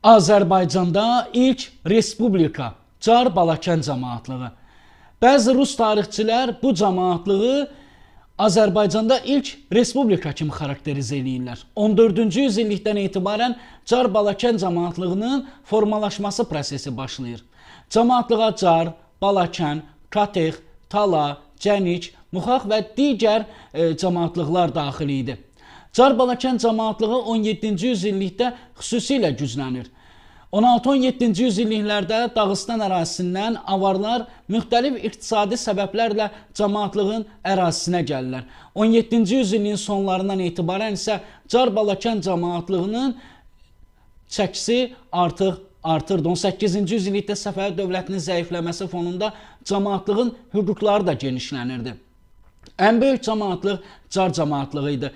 Azərbaycanda ilk respublika Çar Balakən cəmaatlığı. Bəzi rus tarixçilər bu cəmaatlığı Azərbaycanda ilk respublika kimi xarakterizə edirlər. 14-cü yüzillikdən etibarən Çar Balakən cəmaatlığının formalaşması prosesi başlayır. Cəmaatlığa Çar, Balakən, Katex, Tala, Cənic, Muxaq və digər cəmaatlıqlar daxil idi. Çar Balakən cəmaatlığı 17-ci yüzillikdə xüsusilə güclənir. 16-17-ci yüzilliklərdə Dağıstan ərazisindən avarlar müxtəlif iqtisadi səbəblərlə cəmaatlığın ərazisinə gəlirlər. 17-ci yüzilliyin sonlarından etibarən isə Çar Balakən cəmaatlığının çəkisi artırdı. 18-ci yüzillikdə Səfəvi dövlətinin zəifləməsi fonunda cəmaatlığın hüquqları da genişlənirdi. Ən böyük cəmaatlıq Çar cəmaatlığı idi.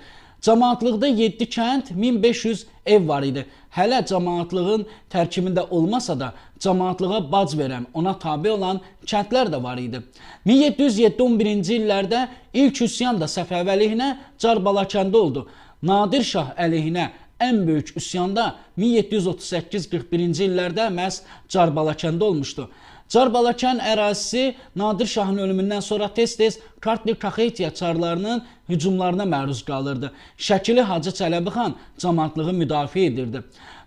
Cəmaatlıqda 7 kənd, 1500 ev var idi. Hələ cəmaatlığın tərkibində olmasa da cəmaatlığa bac verən, ona tabe olan kəndlər də var idi. 1707-11-ci illərdə ilk üsyan da Səfəvi əleyhinə Çar Balakəndə oldu. Nadir Şah əleyhinə ən böyük üsyan da 1738-41-ci illərdə məhz Çar Balakəndə olmuşdu. Çar Balakən ərazisi Nadir Şahın ölümündən sonra tez-tez Kartli-Kaxetiya çarlarının hücumlarına məruz qalırdı. Şəkili Hacı Çələbi xan cəmaatlığı müdafiə edirdi.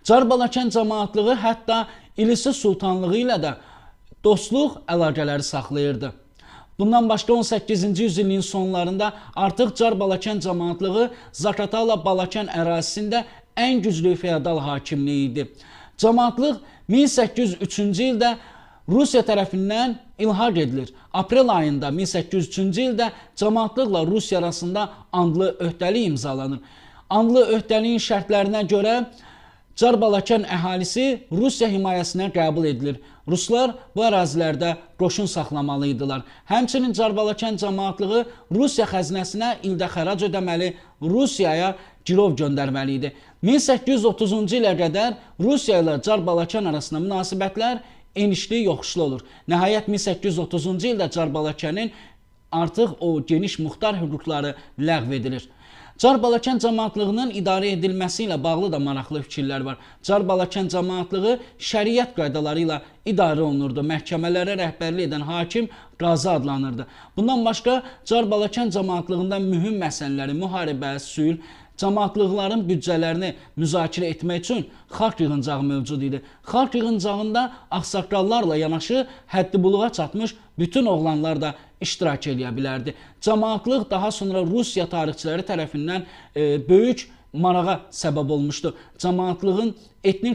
Çar Balakən cəmaatlığı hətta İlisi Sultanlığı ilə də dostluq əlaqələri saxlayırdı. Bundan başqa 18-ci yüzilliyin sonlarında artıq Çar Balakən cəmaatlığı Zaqatala Balakən ərazisində ən güclü feodal hakimliyi idi. Cəmaatlıq 1803-cü ildə Rusiya tərəfindən ilhaq edilir. Aprel ayında 1803-cü ildə cəmaatlıqla Rusiya arasında andlı öhdəlik imzalanır. Andlı öhdəliyin şərtlərinə görə Çar Balakən əhalisi Rusiya himayəsinə qəbul edilir. Ruslar bu ərazilərdə qoşun saxlamalı idilər. Həmçinin Çar Balakən cəmaatlığı Rusiya xəzinəsinə ildə xərac ödəməli, Rusiyaya girov göndərməli idi. 1830-cu ilə qədər Rusiya ilə Çar Balakən arasında münasibətlər enişli yoxuşlu olur. Nəhayət 1830-cu ildə Çar Balakənin artıq o geniş muxtar hüquqları ləğv edilir. Çar Balakən cəmaatlığının idarə edilməsi ilə bağlı da maraqlı fikirlər var. Çar Balakən cəmaatlığı şəriət qaydaları ilə idarə olunurdu. Məhkəmələrə rəhbərlik edən hakim qazı adlanırdı. Bundan başqa Çar Balakən cəmaatlığında mühüm məsələləri, müharibə, sülh, cəmaatlıqların büdcələrini müzakirə etmək üçün xalq yığıncağı mövcud idi. Xalq yığıncağında ağsaqqallarla yanaşı həddibuluğa çatmış bütün oğlanlar da iştirak edə bilərdi. Cəmaatlıq daha sonra Rusiya tarixçiləri tərəfindən böyük marağa səbəb olmuşdu. Cəmaatlığın etnik